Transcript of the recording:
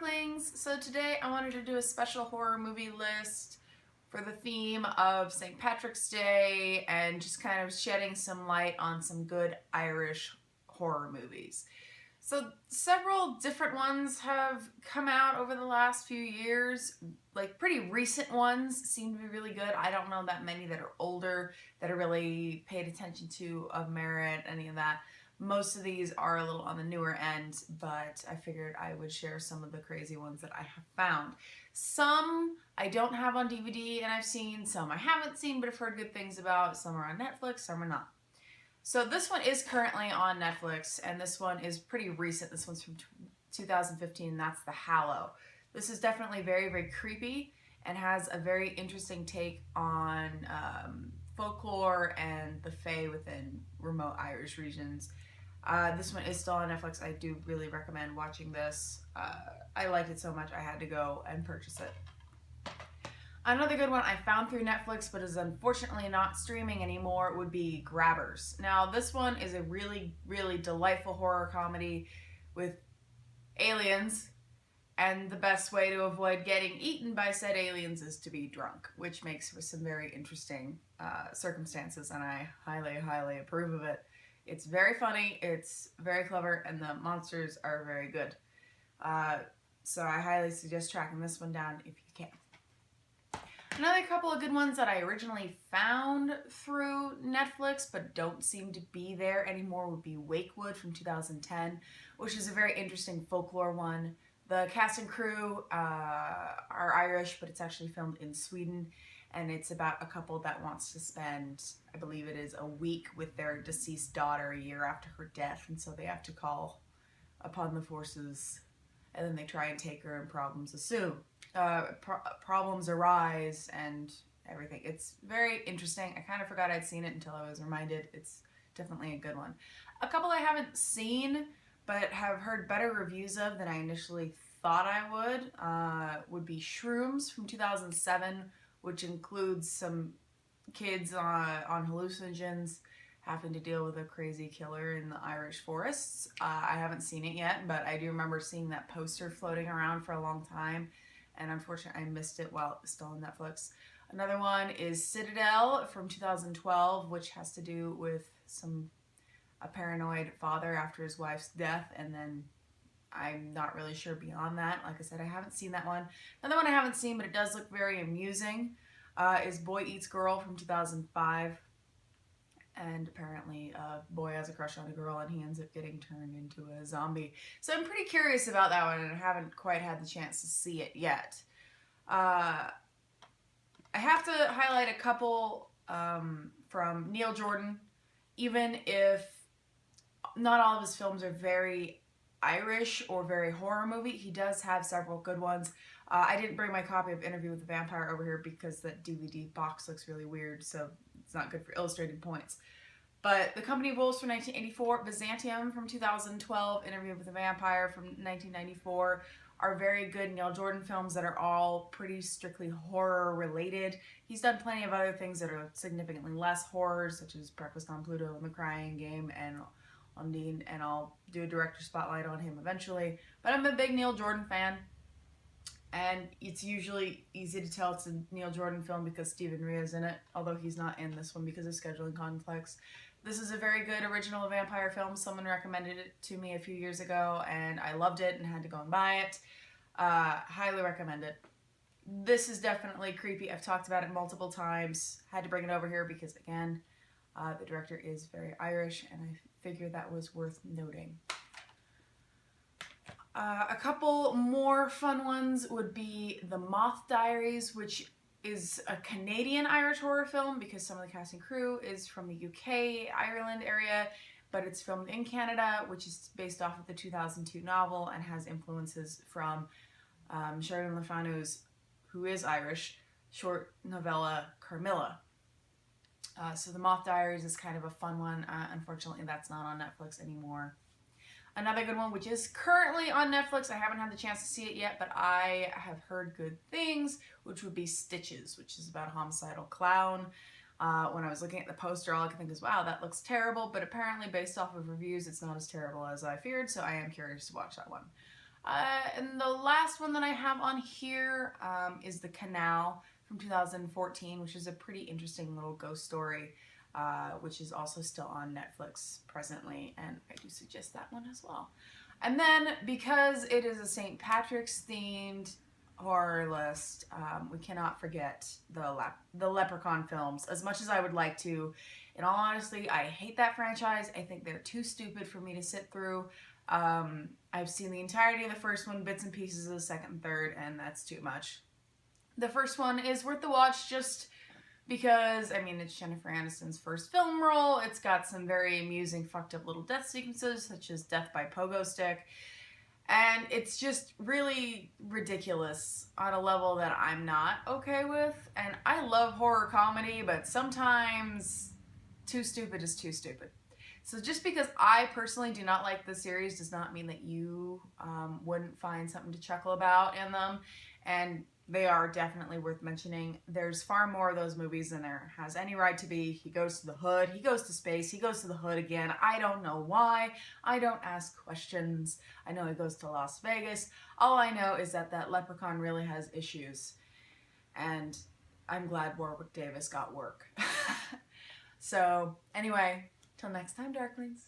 Sparklings! So today I wanted to do a special horror movie list for the theme of St. Patrick's Day and just kind of shedding some light on some good Irish horror movies. So several different ones have come out over the last few years, like pretty recent ones seem to be really good. I don't know that many that are older that are really paid attention to of merit, any of that. Most of these are a little on the newer end, but I figured I would share some of the crazy ones that I have found. Some I don't have on DVD and I've seen, some I haven't seen but I've heard good things about, some are on Netflix, some are not. So this one is currently on Netflix and this one is pretty recent. This one's from 2015 and that's the Hallow. This is definitely very, very creepy and has a very interesting take on folklore and the fae within remote Irish regions. This one is still on Netflix. I do really recommend watching this. I liked it so much I had to go and purchase it. Another good one I found through Netflix but is unfortunately not streaming anymore would be Grabbers. Now this one is a really, really delightful horror comedy with aliens, and the best way to avoid getting eaten by said aliens is to be drunk, which makes for some very interesting circumstances, and I highly, highly approve of it. It's very funny, it's very clever, and the monsters are very good. So I highly suggest tracking this one down if you can. Another couple of good ones that I originally found through Netflix but don't seem to be there anymore would be Wakewood from 2010, which is a very interesting folklore one. The cast and crew are Irish, but it's actually filmed in Sweden, and it's about a couple that wants to spend, I believe it is, a week with their deceased daughter a year after her death, and so they have to call upon the forces, and then they try and take her, and problems ensue. Problems arise and everything. It's very interesting. I kind of forgot I'd seen it until I was reminded. It's definitely a good one. A couple I haven't seen but have heard better reviews of than I initially thought I would be Shrooms from 2007, which includes some kids on hallucinogens having to deal with a crazy killer in the Irish forests. I haven't seen it yet, but I do remember seeing that poster floating around for a long time, and unfortunately I missed it while it was still on Netflix. Another one is Citadel from 2012, which has to do with a paranoid father after his wife's death, and then I'm not really sure beyond that. Like I said, I haven't seen that one. Another one I haven't seen, but it does look very amusing, is Boy Eats Girl from 2005. And apparently a boy has a crush on a girl and he ends up getting turned into a zombie. So I'm pretty curious about that one and I haven't quite had the chance to see it yet. I have to highlight a couple from Neil Jordan. Even if not all of his films are very Irish or very horror movie, he does have several good ones. I didn't bring my copy of Interview with the Vampire over here because that DVD box looks really weird, so it's not good for illustrating points. But The Company of Wolves from 1984, Byzantium from 2012, Interview with the Vampire from 1994 are very good Neil Jordan films that are all pretty strictly horror related. He's done plenty of other things that are significantly less horror, such as Breakfast on Pluto and The Crying Game and Undine, and I'll do a director spotlight on him eventually. But I'm a big Neil Jordan fan, and it's usually easy to tell it's a Neil Jordan film because Stephen Rea's in it, although he's not in this one because of scheduling conflicts. This is a very good original vampire film. Someone recommended it to me a few years ago, and I loved it and had to go and buy it. Highly recommend it. This is definitely creepy. I've talked about it multiple times. Had to bring it over here because, again, the director is very Irish, and I figured that was worth noting. A couple more fun ones would be The Moth Diaries, which is a Canadian Irish horror film because some of the cast and crew is from the UK, Ireland area, but it's filmed in Canada, which is based off of the 2002 novel and has influences from Sheridan Le Fanu's, who is Irish, short novella Carmilla. So The Moth Diaries is kind of a fun one. Unfortunately, that's not on Netflix anymore. Another good one, which is currently on Netflix, I haven't had the chance to see it yet, but I have heard good things, which would be Stitches, which is about a homicidal clown. When I was looking at the poster, all I could think is, wow, that looks terrible, but apparently based off of reviews, it's not as terrible as I feared, so I am curious to watch that one. And the last one that I have on here is The Canal from 2014, which is a pretty interesting little ghost story, which is also still on Netflix presently, and I do suggest that one as well. And then, because it is a St. Patrick's themed horror list, we cannot forget the Leprechaun films. As much as I would like to, in all honesty, I hate that franchise. I think they're too stupid for me to sit through. I've seen the entirety of the first one, bits and pieces of the second and third, and that's too much. The first one is worth the watch just because, I mean, it's Jennifer Aniston's first film role. It's got some very amusing, fucked up little death sequences, such as death by pogo stick. And it's just really ridiculous on a level that I'm not okay with. And I love horror comedy, but sometimes too stupid is too stupid. So just because I personally do not like the series does not mean that you wouldn't find something to chuckle about in them. And they are definitely worth mentioning. There's far more of those movies than there has any right to be. He goes to the hood, he goes to space, he goes to the hood again. I don't know why. I don't ask questions. I know he goes to Las Vegas. All I know is that that leprechaun really has issues. And I'm glad Warwick Davis got work. So anyway, till next time, Darklings.